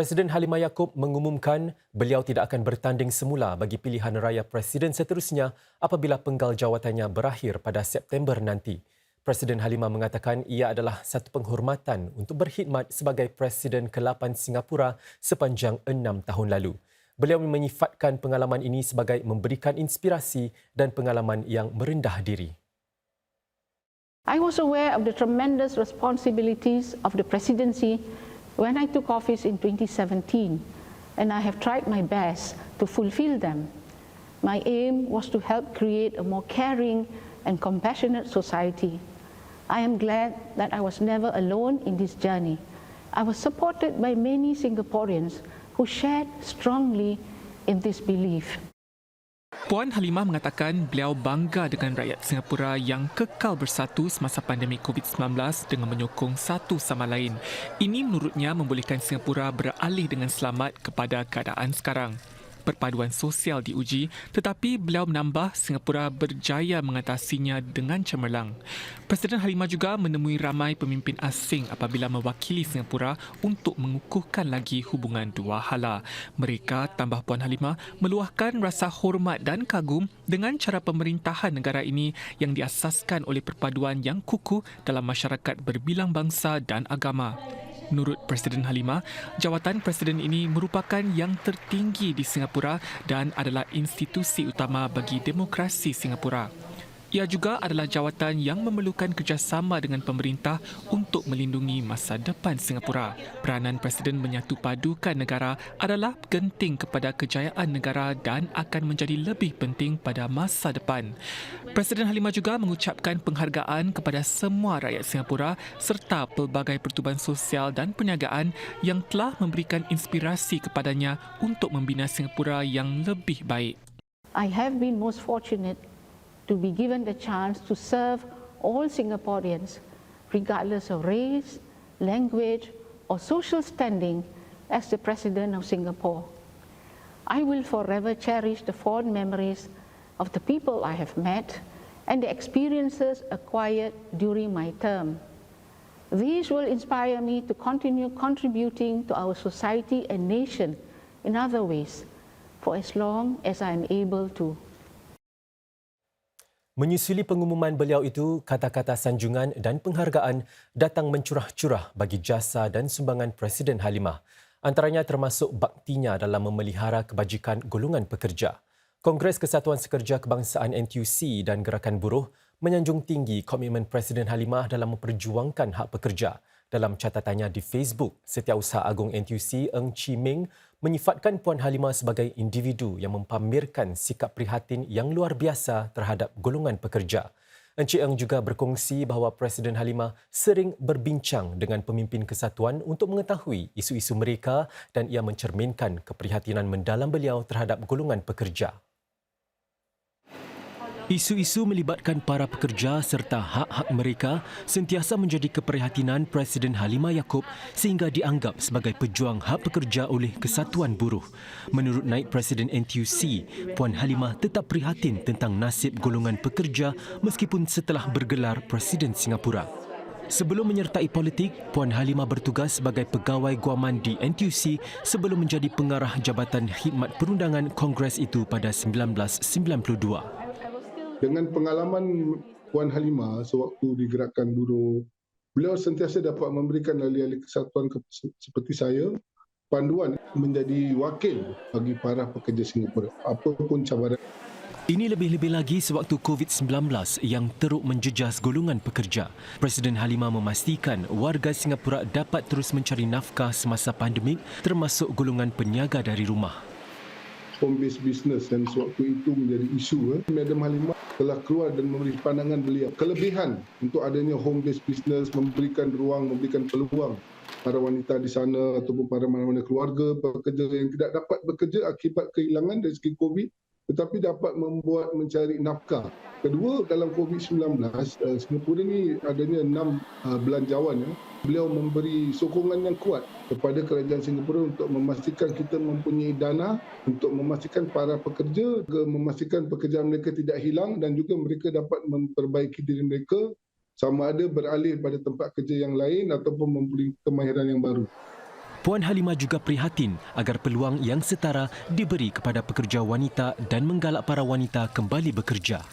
Presiden Halimah Yacob mengumumkan beliau tidak akan bertanding semula bagi pilihan raya presiden seterusnya apabila penggal jawatannya berakhir pada September nanti. Presiden Halimah mengatakan ia adalah satu penghormatan untuk berkhidmat sebagai Presiden ke-8 Singapura sepanjang 6 tahun lalu. Beliau menyifatkan pengalaman ini sebagai memberikan inspirasi dan pengalaman yang merendah diri. I was aware of the tremendous responsibilities of the presidency when I took office in 2017, and I have tried my best to fulfill them. My aim was to help create a more caring and compassionate society. I am glad that I was never alone in this journey. I was supported by many Singaporeans who shared strongly in this belief. Puan Halimah mengatakan beliau bangga dengan rakyat Singapura yang kekal bersatu semasa pandemik COVID-19 dengan menyokong satu sama lain. Ini menurutnya membolehkan Singapura beralih dengan selamat kepada keadaan sekarang. Perpaduan sosial diuji, tetapi beliau menambah Singapura berjaya mengatasinya dengan cemerlang. Presiden Halimah juga menemui ramai pemimpin asing apabila mewakili Singapura untuk mengukuhkan lagi hubungan dua hala. Mereka, tambah Puan Halimah, meluahkan rasa hormat dan kagum dengan cara pemerintahan negara ini yang diasaskan oleh perpaduan yang kukuh dalam masyarakat berbilang bangsa dan agama. Menurut Presiden Halimah, jawatan Presiden ini merupakan yang tertinggi di Singapura dan adalah institusi utama bagi demokrasi Singapura. Ia juga adalah jawatan yang memerlukan kerjasama dengan pemerintah untuk melindungi masa depan Singapura. Peranan Presiden menyatu padukan negara adalah genting kepada kejayaan negara dan akan menjadi lebih penting pada masa depan. Presiden Halimah juga mengucapkan penghargaan kepada semua rakyat Singapura serta pelbagai pertubuhan sosial dan perniagaan yang telah memberikan inspirasi kepadanya untuk membina Singapura yang lebih baik. I have been most fortunate to be given the chance to serve all Singaporeans, regardless of race, language, or social standing, as the President of Singapore. I will forever cherish the fond memories of the people I have met and the experiences acquired during my term. These will inspire me to continue contributing to our society and nation in other ways for as long as I am able to. Menyusuli pengumuman beliau itu, kata-kata sanjungan dan penghargaan datang mencurah-curah bagi jasa dan sumbangan Presiden Halimah. Antaranya termasuk baktinya dalam memelihara kebajikan golongan pekerja. Kongres Kesatuan Sekerja Kebangsaan NTUC dan Gerakan Buruh menyanjung tinggi komitmen Presiden Halimah dalam memperjuangkan hak pekerja. Dalam catatannya di Facebook, Setiausaha Agung NTUC Eng Chee Meng menyifatkan Puan Halimah sebagai individu yang mempamerkan sikap prihatin yang luar biasa terhadap golongan pekerja. Encik Eng juga berkongsi bahawa Presiden Halimah sering berbincang dengan pemimpin kesatuan untuk mengetahui isu-isu mereka dan ia mencerminkan keprihatinan mendalam beliau terhadap golongan pekerja. Isu-isu melibatkan para pekerja serta hak-hak mereka sentiasa menjadi keprihatinan Presiden Halimah Yacob sehingga dianggap sebagai pejuang hak pekerja oleh Kesatuan Buruh. Menurut Naib Presiden NTUC, Puan Halimah tetap prihatin tentang nasib golongan pekerja meskipun setelah bergelar Presiden Singapura. Sebelum menyertai politik, Puan Halimah bertugas sebagai pegawai guaman di NTUC sebelum menjadi pengarah Jabatan Khidmat Perundangan Kongres itu pada 1992. Dengan pengalaman Puan Halimah sewaktu di Gerakan Buruh, beliau sentiasa dapat memberikan ahli-ahli kesatuan seperti saya panduan menjadi wakil bagi para pekerja Singapura, apapun cabaran. Ini lebih-lebih lagi sewaktu COVID-19 yang teruk menjejas golongan pekerja. Presiden Halimah memastikan warga Singapura dapat terus mencari nafkah semasa pandemik termasuk golongan peniaga dari rumah. Home-based business dan sewaktu itu menjadi isu. Madam Halimah telah keluar dan memberi pandangan beliau. Kelebihan untuk adanya home-based business memberikan ruang, memberikan peluang para wanita di sana ataupun para mana-mana keluarga, pekerja yang tidak dapat bekerja akibat kehilangan dari segi COVID tetapi dapat membuat mencari nafkah. Kedua, dalam COVID-19, Singapura ini adanya 6 belanjawan. Beliau memberi sokongan yang kuat kepada kerajaan Singapura untuk memastikan kita mempunyai dana untuk memastikan para pekerja, memastikan pekerjaan mereka tidak hilang dan juga mereka dapat memperbaiki diri mereka sama ada beralih pada tempat kerja yang lain ataupun mempunyai kemahiran yang baru. Puan Halimah juga prihatin agar peluang yang setara diberi kepada pekerja wanita dan menggalak para wanita kembali bekerja.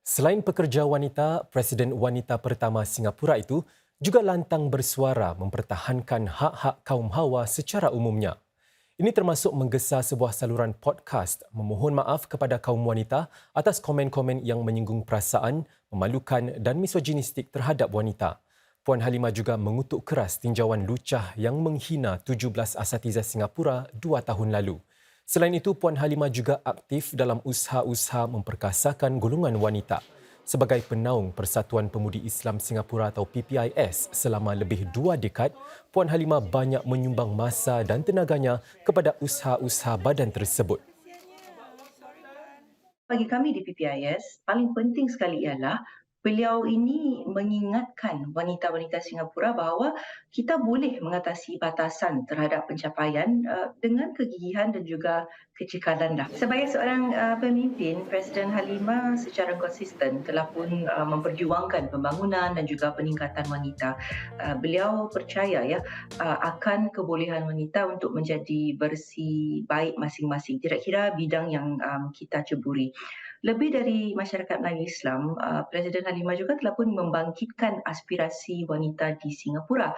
Selain pekerja wanita, Presiden wanita pertama Singapura itu juga lantang bersuara mempertahankan hak-hak kaum hawa secara umumnya. Ini termasuk menggesa sebuah saluran podcast memohon maaf kepada kaum wanita atas komen-komen yang menyinggung perasaan, memalukan dan misoginistik terhadap wanita. Puan Halimah juga mengutuk keras tinjauan lucah yang menghina 17 asatiza Singapura 2 tahun lalu. Selain itu, Puan Halimah juga aktif dalam usaha-usaha memperkasakan golongan wanita. Sebagai penaung Persatuan Pemudi Islam Singapura atau PPIS selama lebih 2 dekad, Puan Halimah banyak menyumbang masa dan tenaganya kepada usaha-usaha badan tersebut. Bagi kami di PPIS, paling penting sekali ialah beliau ini mengingatkan wanita-wanita Singapura bahawa kita boleh mengatasi batasan terhadap pencapaian dengan kegigihan dan juga kecekalan. Sebagai seorang pemimpin, Presiden Halimah secara konsisten telah pun memperjuangkan pembangunan dan juga peningkatan wanita. Beliau percaya akan kebolehan wanita untuk menjadi bersih baik masing-masing, tidak kira bidang yang kita ceburi. Lebih dari masyarakat Melayu Islam, Presiden Halimah juga telah pun membangkitkan aspirasi wanita di Singapura.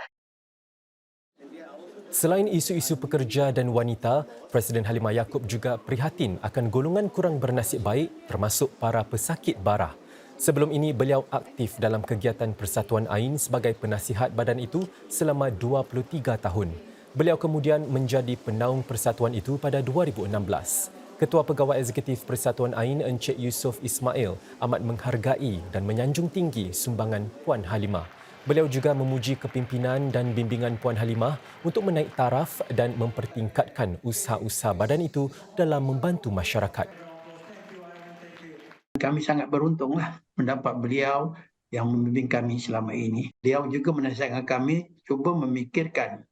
Selain isu-isu pekerja dan wanita, Presiden Halimah Yaakob juga prihatin akan golongan kurang bernasib baik termasuk para pesakit barah. Sebelum ini, beliau aktif dalam kegiatan Persatuan Ain sebagai penasihat badan itu selama 23 tahun. Beliau kemudian menjadi penaung persatuan itu pada 2016. Ketua Pegawai Eksekutif Persatuan Ain Encik Yusof Ismail amat menghargai dan menyanjung tinggi sumbangan Puan Halimah. Beliau juga memuji kepimpinan dan bimbingan Puan Halimah untuk menaik taraf dan mempertingkatkan usaha-usaha badan itu dalam membantu masyarakat. Kami sangat beruntunglah mendapat beliau yang membimbing kami selama ini. Beliau juga menasihatkan kami cuba memikirkan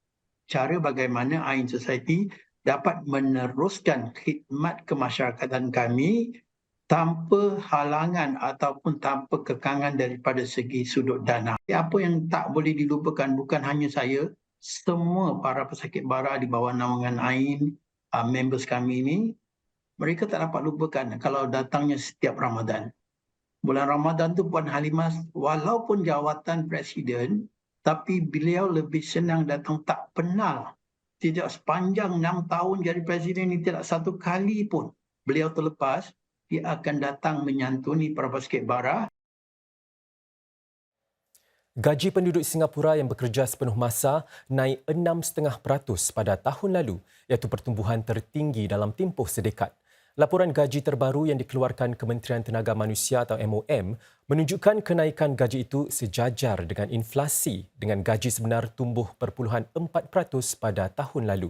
cara bagaimana Ain Society dapat meneruskan khidmat kemasyarakatan kami tanpa halangan ataupun tanpa kekangan daripada segi sudut dana. Apa yang tak boleh dilupakan bukan hanya saya, semua para pesakit bara di bawah naungan Ain, members kami ini, mereka tak dapat lupakan kalau datangnya setiap Ramadan. Bulan Ramadan tu Puan Halimah walaupun jawatan presiden, tapi beliau lebih senang datang, tak pernah. Tidak sepanjang 6 tahun jadi presiden ini tidak satu kali pun beliau terlepas, dia akan datang menyantuni para pesakit bara. Gaji penduduk Singapura yang bekerja sepenuh masa naik 6,5% pada tahun lalu, iaitu pertumbuhan tertinggi dalam tempoh sedekad. Laporan gaji terbaru yang dikeluarkan Kementerian Tenaga Manusia atau MOM menunjukkan kenaikan gaji itu sejajar dengan inflasi dengan gaji sebenar tumbuh 0.4% pada tahun lalu.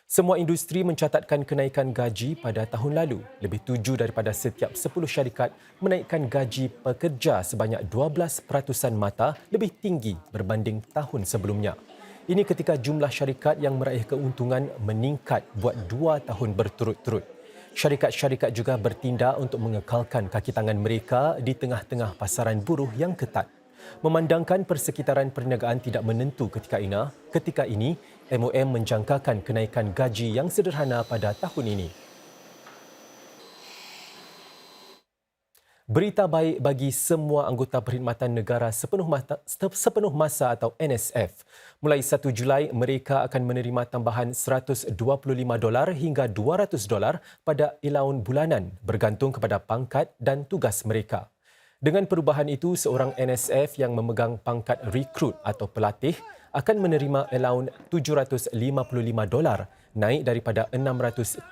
Semua industri mencatatkan kenaikan gaji pada tahun lalu. Lebih 7 daripada setiap 10 syarikat menaikkan gaji pekerja sebanyak 12% mata lebih tinggi berbanding tahun sebelumnya. Ini ketika jumlah syarikat yang meraih keuntungan meningkat buat 2 tahun berturut-turut. Syarikat-syarikat juga bertindak untuk mengekalkan kaki tangan mereka di tengah-tengah pasaran buruh yang ketat. Memandangkan persekitaran perniagaan tidak menentu ketika ini, MOM menjangkakan kenaikan gaji yang sederhana pada tahun ini. Berita baik bagi semua anggota Perkhidmatan Negara sepenuh masa atau NSF. Mulai 1 Julai, mereka akan menerima tambahan $125 hingga $200 pada ilaun bulanan bergantung kepada pangkat dan tugas mereka. Dengan perubahan itu, seorang NSF yang memegang pangkat rekrut atau pelatih akan menerima ilaun $755, naik daripada $630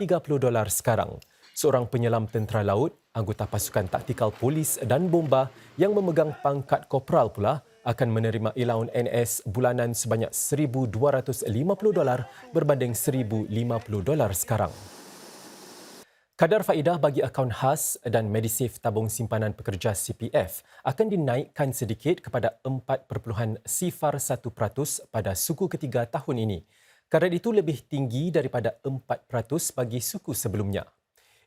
sekarang. Seorang penyelam tentera laut, anggota pasukan taktikal polis dan bomba yang memegang pangkat korporal pula akan menerima ilaun NS bulanan sebanyak $1,250 berbanding $1,050 sekarang. Kadar faedah bagi akaun khas dan Medisave tabung simpanan pekerja CPF akan dinaikkan sedikit kepada 4.01% pada suku ketiga tahun ini. Kadar itu lebih tinggi daripada 4% bagi suku sebelumnya.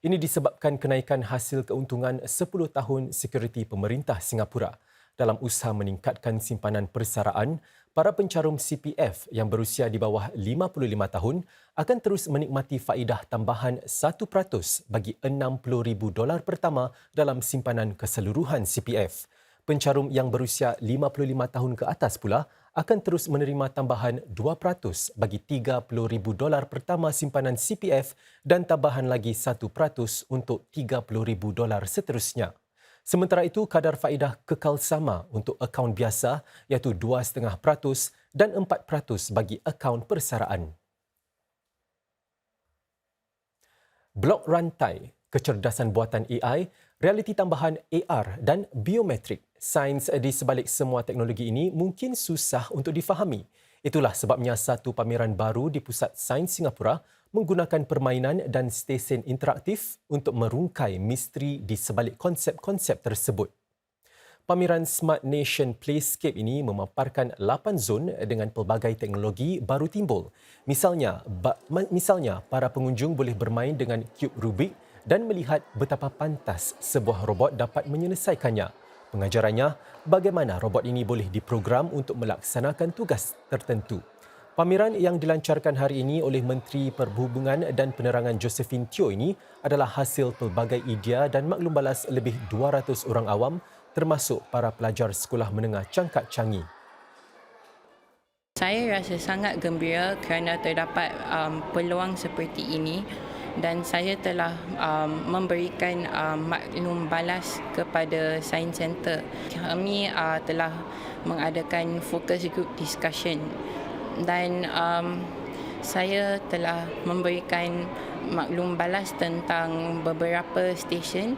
Ini disebabkan kenaikan hasil keuntungan 10 tahun sekuriti pemerintah Singapura. Dalam usaha meningkatkan simpanan persaraan, para pencarum CPF yang berusia di bawah 55 tahun akan terus menikmati faedah tambahan 1% bagi $60,000 pertama dalam simpanan keseluruhan CPF. Pencarum yang berusia 55 tahun ke atas pula akan terus menerima tambahan 2% bagi $30,000 pertama simpanan CPF dan tambahan lagi 1% untuk $30,000 seterusnya. Sementara itu, kadar faedah kekal sama untuk akaun biasa iaitu 2,5% dan 4% bagi akaun persaraan. Blok rantai, kecerdasan buatan AI, realiti tambahan AR dan biometrik. Sains di sebalik semua teknologi ini mungkin susah untuk difahami. Itulah sebabnya satu pameran baru di Pusat Sains Singapura menggunakan permainan dan stesen interaktif untuk merungkai misteri di sebalik konsep-konsep tersebut. Pameran Smart Nation Playscape ini memaparkan 8 zon dengan pelbagai teknologi baru timbul. Misalnya, para pengunjung boleh bermain dengan kub Rubik dan melihat betapa pantas sebuah robot dapat menyelesaikannya. Pengajarannya, bagaimana robot ini boleh diprogram untuk melaksanakan tugas tertentu. Pameran yang dilancarkan hari ini oleh Menteri Perhubungan dan Penerangan Josephine Teo ini adalah hasil pelbagai idea dan maklum balas lebih 200 orang awam termasuk para pelajar sekolah menengah Cangkat Changi. Saya rasa sangat gembira kerana terdapat peluang seperti ini dan saya telah memberikan maklum balas kepada Science Center. Kami telah mengadakan focus group discussion dan saya telah memberikan maklum balas tentang beberapa stesen